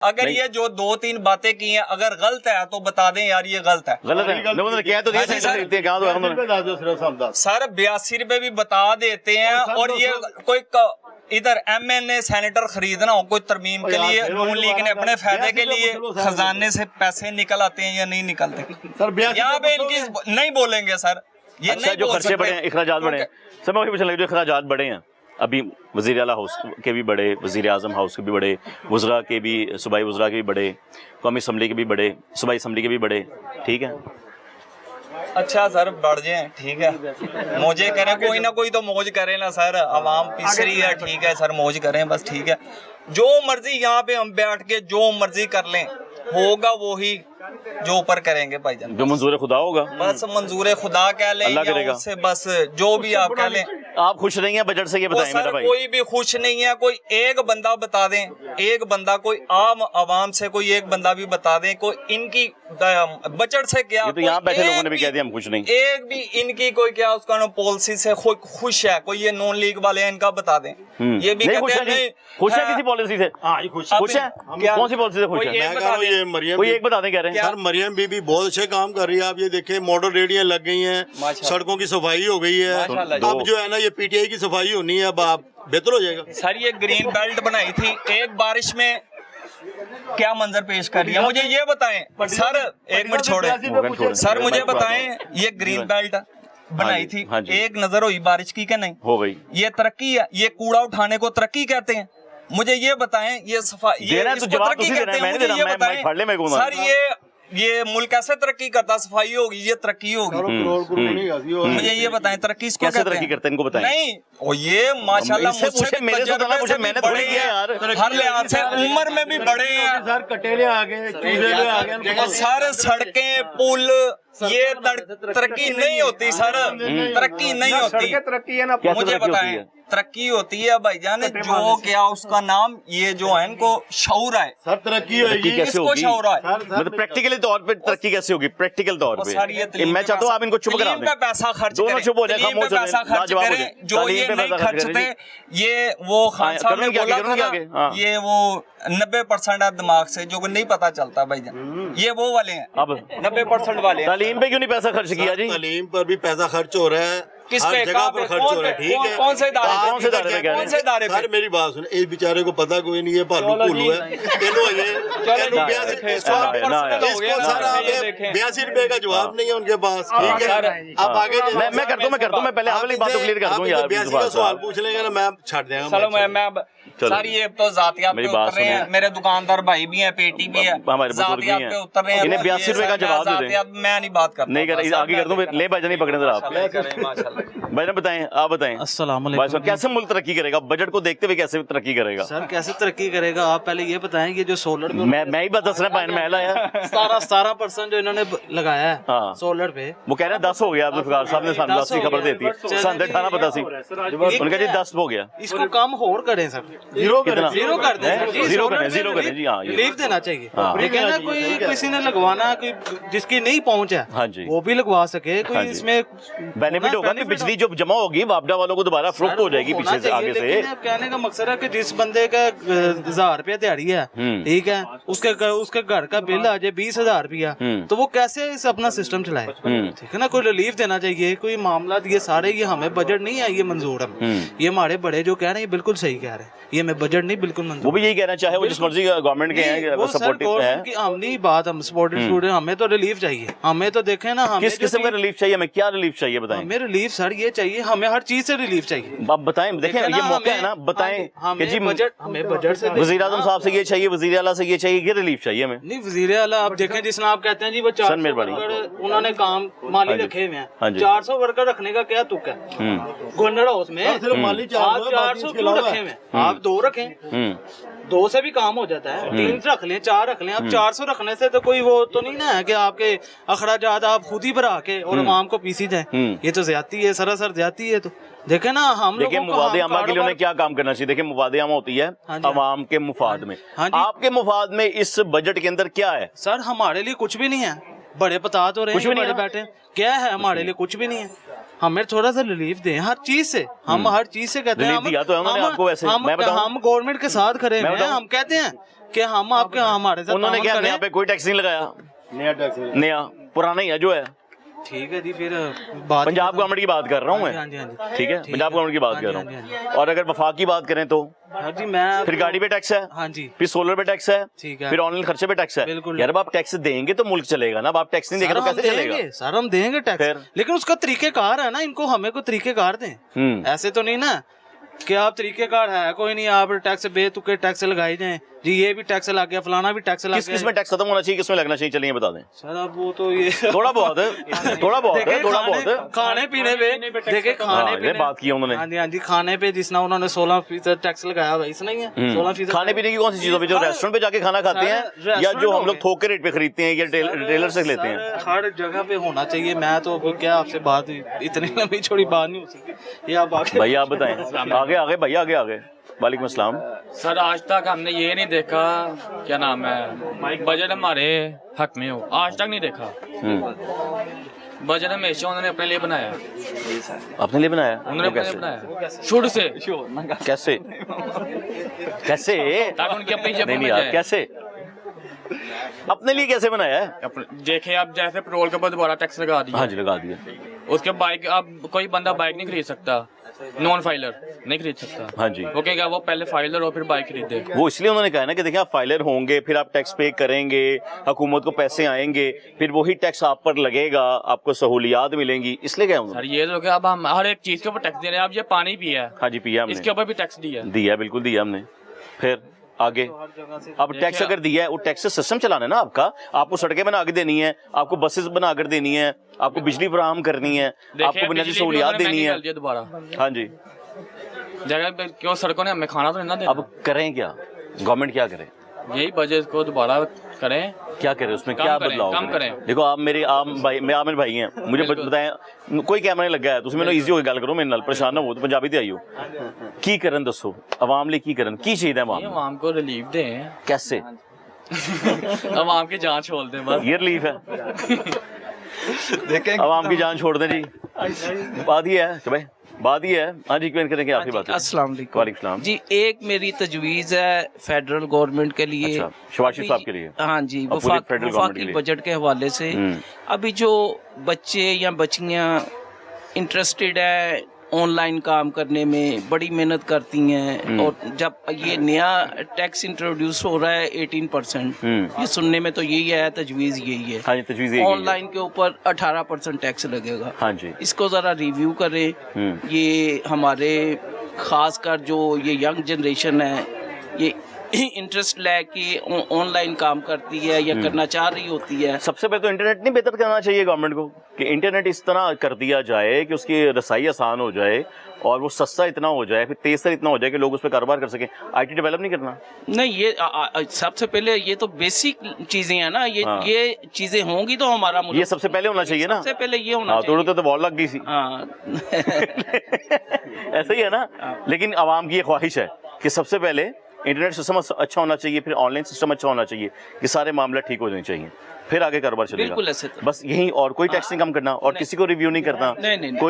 अगर ये जो 2-3 बातें की हैं अगर गलत है तो बता दें यार ये गलत है। क्या तो सर 82 रुपए भी बता देते हैं और ये कोई इधर MNA सेनेटर खरीदना हो कोई तरमीम के लिए नून लीग ने अपने फायदे के लिए खजाने से पैसे निकल आते हैं या नहीं निकलते सर यहाँ पे इनकी नहीं बोलेंगे सर ये नहीं जो खर्चे बढ़े हैं अखराजात बढ़े हैं सर मैं वही पूछने लगा जो अखराजात बढ़े हैं अभी वज़ीर आला हाउस के भी बढ़े वज़ीर आज़म हाउस के भी बढ़े वज़रा के भी सूबाई वज़रा के भी बढ़े कौमी असम्बली के भी बढ़े सूबाई असम्बली के भी बढ़े ठीक है अच्छा सर बढ़ जाए ठीक है मौजे करें कोई ना कोई तो मौज करे ना सर आवाम पिसरी है ठीक है सर मौज करें बस ठीक है जो मर्जी यहाँ पे हम बैठ के जो मर्जी कर लें होगा वो ही जो ऊपर करेंगे भाईजान जो मंजूर खुदा होगा बस मंजूर खुदा कह लें अल्लाह करेगा उससे बस जो भी आप कह लें आप खुश नहीं है बजट से ये बताएं मेरा भाई कोई भी खुश नहीं है कोई एक बंदा बता दें एक बंदा कोई आम आवाम से कोई एक बंदा भी बता दें कोई इनकी बजट से क्या ये तो यहाँ बैठे लोगों ने भी कह दिया हम खुश नहीं एक भी इनकी कोई क्या उसका पॉलिसी से खुश है कोई ये नॉन लीग वाले हैं इनका बता दें ये भी खुश है किसी पॉलिसी से खुश है कौन सी पॉलिसी से खुश है कोई एक बता दें कह रहे हैं सर मरियम बीबी बहुत अच्छे काम कर रही है आप ये देखें मॉडल रेडियां लग गई हैं सड़कों की सफाई हो गई है अब जो है ना ये PTI की सफाई होनी है अब आप बेहतर हो जाएगा सर ये ग्रीन बेल्ट बनाई थी एक बारिश में क्या मंजर पेश कर रही है मुझे ये बताएं सर एक मिनट छोड़े सर मुझे बताएं ये ग्रीन बेल्ट बनाई थी एक नजर हुई बारिश की क्या नहीं हो गई ये तरक्की है ये कूड़ा उठाने को तरक्की कहते हैं मुझे ये बताएं ये सफाई ये तरक्की कहते हैं मुझे ये बताएं सर ये मुल्क कैसे तरक्की करता सफाई होगी ये तरक्की होगी मुझे ये बताएं तरक्की इसको कैसे तरक्की करते हैं इनको बताएं नहीं और ये माशाल्लाह मुझसे मैंने बड़े यार हर लिहाज से उम्र में भी बड़े हैं सर कटेले आ गए चूहे आ गए सर सड़कें पुल ये तरक्की नहीं होती सर तरक्की नहीं होती तरक्की है ना मुझे बताएं तरक्की होती है भाईजान जो क्या उसका नाम ये जो है इनको शऊर है सर तरक्की होगी कैसे होगी शऊर है मतलब प्रैक्टिकली तौर पे तरक्की कैसे होगी प्रैक्टिकल तौर पे मैं चाहता हूँ आप इनको चुप करा दें पैसा खर्च दोनों चुप हो जाए खामोश हो जाए जो ये नहीं खर्चते ये वो खान साहब ने बोला था ये वो 90% है दिमाग से जो नहीं पता चलता भाईजान ये वो वाले हैं अब 90% वाले तालीम पे क्यों नहीं पैसा खर्च किया जी तालीम पर भी पैसा खर्च हो रहा है किस हर पे जगह पर खर्च हो रहा है ठीक है कौन से इदारे सर मेरी बात सुन इस बेचारे को पता कोई नहीं है भालू भूलू है ₹82 का जवाब नहीं है उनके पास ठीक है आप आगे मैं कर दूं मैं पहले वाली बात को क्लियर कर दूं यार 82 का सवाल पूछ लेंगे ना मैं छाड़ देगा चलो मैं सर ये तो जातियात पे उतर रहे हैं मेरे दुकानदार भाई भी हैं पेटी भी है हमारे बुजुर्ग भी हैं उतर रहे हैं इन्हें 82 रुपए का जवाब दे दें मैं नहीं बात करता नहीं कर आगे कर दूं ले भाईजान नहीं पकड़े जरा आप भाईजान बताएं आप बताएं अस्सलाम वालेकुम कैसे मुल्क तरक्की करेगा बजट को देखते हुए कैसे तरक्की करेगा सर कैसे तरक्की करेगा आप पहले ये बताएं कि जो सोलर मैं ही बता रहा मैं लाया 17% जो इन्होंने लगाया है सोलर पे वो कह रहे हैं 10 हो गया अब्दुल फकार साहब ने 10 की खबर देती है 18 पता सी उनका जी 10 हो गया इसको कम और करें सर जीरो कर दें जीरो करें जी हाँ रिलीफ देना चाहिए लेकिन ना कोई किसी ने लगवाना कोई जिसकी नहीं पहुंच है वो भी लगवा सके कोई इसमें बेनिफिट होगा कि बिजली जो जमा होगी वापडा वालों को दोबारा फरोख्त हो जाएगी पीछे से आगे से कहने का मकसद है कि जिस बंदे का 1000 रुपया दिहाड़ी है ठीक है उसके घर का बिल आ जाए 20,000 रुपया तो वो कैसे इस अपना सिस्टम चलाए ठीक है ना कोई रिलीफ देना चाहिए कोई मामला ये सारे ये हमें बजट नहीं है ये मंजूर है ये हमारे बड़े जो कह रहे हैं बिल्कुल सही कह रहे हैं ये हमें बजट नहीं बिल्कुल मंजूर वो भी यही कहना चाहे वो जिस मर्जी गवर्नमेंट के हैं सपोर्टिव है कि हम नहीं बात हम सपोर्टिव स्टूडेंट हमें तो रिलीफ चाहिए हमें तो देखें ना हमें किस किस्म का रिलीफ चाहिए हमें क्या रिलीफ चाहिए बताएं हमें रिलीफ सर ये चाहिए हमें हर चीज से रिलीफ चाहिए आप बताएं देखें ये मौका है ना बताएं कि जी हमें बजट से वजीर आजम साहब से ये चाहिए वजीर आला से ये चाहिए ये रिलीफ चाहिए हमें नहीं वजीर आला आप देखें जिसने आप कहते हैं जी वो 400 वर्कर उन्होंने काम माली रखे हुए हैं 400 वर्कर रखने का क्या तुक है गवर्नर हाउस में आप 400 क्यों रखे हुए आप 2 रखें 2 से भी काम हो जाता है 3 रख लें 4 रख लें अब 400 रखने से तो कोई वो तो नहीं ना है कि आपके अखराजात आप खुद ही भरा के और आवाम को पीसी जाए ये तो ज्यादती है सरासर ज्यादती है तो देखे ना हम देखिए मुवादे आमा के लिए क्या काम करना चाहिए देखिए मुवादे आमा होती है अवाम के मुफाद में आपके मुफाद में इस बजट के अंदर क्या है सर हमारे लिए कुछ भी नहीं है बड़े बता तो रहे हैं बड़े बैठे क्या है हमारे लिए कुछ भी नहीं है हमें थोड़ा सा रिलीफ दें हर चीज से हम हर चीज से कहते हैं हम गवर्नमेंट के साथ खड़े हैं हम कहते हैं कि हम आपके हमारे साथ उन्होंने ताउन क्या करें। यहाँ पे कोई टैक्स नहीं लगाया, नया टैक्स नया पुराना ही है जो है। ठीक है जी, फिर बात पंजाब गवर्नमेंट की बात कर रहा हूँ हाँ मैं, जी, हाँ जी। ठीक है, पंजाब गवर्नमेंट की बात हाँ कर जी, रहा हाँ जी, हूँ। और अगर वफाक की बात करें तो हाँ जी, मैं फिर गाड़ी पे टैक्स है, हाँ जी, फिर सोलर पे टैक्स है, ठीक है। फिर ऑनलाइन खर्चे पे टैक्स है। बिल्कुल। यार अब आप टैक्स देंगे तो मुल्क चलेगा ना, अब आप टैक्स नहीं देंगे तो सर, हम कैसे चलेगा? देंगे, सर हम देंगे टैक्स, फिर? लेकिन उसका तरीकेकार है ना, इनको हमें को तरीकेकार दें। ऐसे तो नहीं ना कि आप तरीकेकार है कोई नहीं, आप टैक्स बेतुके टैक्स लगाए जाएं जी, ये भी टैक्स लग गया, फलाना भी टैक्स लग किस गया। किस में टैक्स खत्म होना चाहिए, किस में लगना चाहिए, चलिए बता दें। सर अब वो तो ये थोड़ा बहुत है, थोड़ा बहुत है, देखिए, थोड़ा बहुत है। खाने पीने पे देखिए, हाँ, खाने ये पीने बात की उन्होंने। हाँ जी, हाँ जी, खाने पे जिसना उन्होंने 16% टैक्स लगाया हुआ, इसने ही है 16%। खाने पीने की कौन सी चीजों पे, जो हर- रेस्टोरेंट पे जाके खाना खाते सर, हैं या रेस्टोरेंट जो हम हो लोग गए। थोक के रेट पे खरीदते हैं या रिटेलर से लेते हैं? सर, हर जगह पे होना चाहिए। मैं तो क्या आपसे बात इतनी लंबी छोड़ी बात नहीं हो सकती, ये आप आगे भैया आप बताएं, आगे आगे भैया आगे आगे। वालेकुम अस्सलाम। सर आज तक हमने ये नहीं देखा, क्या नाम है, बजट हमारे हक में हो, आज तक नहीं देखा। बजट हमेशा उन्होंने अपने लिए बनाया, अपने लिए बनाया? उन्होंने वो अपने लिए कैसे? बनाया शुरू से, कैसे कैसे? ताकि उनकी अपनी जेब नहीं में नहीं यार, जाए। कैसे अपने लिए कैसे बनाया है? देखे आप, जैसे पेट्रोल के ऊपर दोबारा टैक्स लगा दिया, हाँ जी लगा दिया। उसके बाइक, अब कोई बंदा बाइक नहीं खरीद सकता, नॉन फाइलर नहीं खरीद सकता। हाँ जी। वो कहेगा वो पहले फाइलर हो फिर बाइक खरीदे। वो इसलिए उन्होंने कहा ना कि देखिए आप फाइलर होंगे, फिर आप टैक्स पे करेंगे, हुकूमत को पैसे आएंगे, फिर वही टैक्स आप पर लगेगा, आपको सहूलियात मिलेंगी, इसलिए क्या सर उन्होंने। ये तो क्या, अब हम हर एक चीज के ऊपर टैक्स दे रहे हैं। अब ये पानी पिया है, हाँ जी पिया इसके हमने, ऊपर भी टैक्स दिया है। दिया बिल्कुल दिया हमने। फिर आगे अब टैक्स अगर दिया है, वो टैक्स से सिस्टम चलाना है ना आपका, आपको सड़कें बना के देनी है, आपको बसेस बना कर देनी है, आपको बिजली फराहम करनी है, आपको बुनियादी सहूलियात देनी है। दोबारा हाँ जी। जगह पे क्यों सड़कों ने हमें खाना तो नहीं ना देना। अब करें क्या, गवर्नमेंट क्या करे, यही बजट को दोबारा करें, क्या करें, उसमें कम क्या करें, बदलाव कम करें? करें। देखो आप मेरे मेरे भाई हैं, मुझे बिल्कुल। बताएं, कोई कैमरा नहीं लगा है, तुम मैंने इजी होकर गल करो, मेरे नाल परेशान ना हो, तो पंजाबी ते आइयो की करन दसो, आवाम लिए की करन, की चाहिए ये आवाम आवाम को रिलीफ दें, कैसे? आवाम की जान छोड़ दें बस। ये रिलीफ है, देखें आवाम की जान छोड़ दें जी, बात ही है कि भाई, बात ही है। हाँ जी क्वेश्चन करेंगे, आपकी बात है। अस्सलाम वालेकुम। वालेकुम सलाम। जी एक मेरी तजवीज़ है फेडरल गवर्नमेंट के लिए, अच्छा, शबाशी अभी- साहब के लिए। हाँ जी, और पूरी फेडरल गवर्नमेंट के वफाकी लिए। बजट के हवाले से अभी जो बच्चे या बच्चियाँ इंटरेस्टेड है ऑनलाइन काम करने में, बड़ी मेहनत करती हैं, और जब ये नया टैक्स इंट्रोड्यूस हो रहा है 18%, ये सुनने में तो यही है, तजवीज़ यही है, हाँ जी तजवीज़ यही है। ऑनलाइन के ऊपर 18% टैक्स लगेगा। हाँ जी। इसको ज़रा रिव्यू करें। ये हमारे खासकर जो ये यंग जनरेशन है, ये इंटरेस्ट लेके ऑनलाइन काम करती है या करना चाह रही होती है। सबसे पहले तो इंटरनेट नहीं बेहतर करना चाहिए गवर्नमेंट को, कि इंटरनेट इस तरह कर दिया जाए कि उसकी रसाई आसान हो जाए और वो सस्ता इतना हो जाए, फिर तेज तर इतना हो जाए कि लोग उस पर कारोबार कर सकें। आईटी डेवलप नहीं करना। नहीं, ये सबसे पहले ये तो बेसिक चीजें हैं ना, हाँ। ये चीजें होंगी तो हमारा मुल्क, ये सबसे पहले होना चाहिए ना। सबसे पहले ये होना हाँ, चाहिए। तो वॉल लग गई सी। हाँ ऐसा ही है ना। लेकिन आवाम की ये ख्वाहिश है कि सबसे पहले इंटरनेट सिस्टम अच्छा होना चाहिए, फिर ऑनलाइन सिस्टम अच्छा होना चाहिए, ये सारे मामले ठीक हो जाने चाहिए, फिर आगे कारोबार चलेगा। बिल्कुल ऐसे तो। बस यही, और कोई टैक्स नहीं कम करना और किसी को रिव्यू नहीं करना। नहीं, नहीं, नहीं। कोई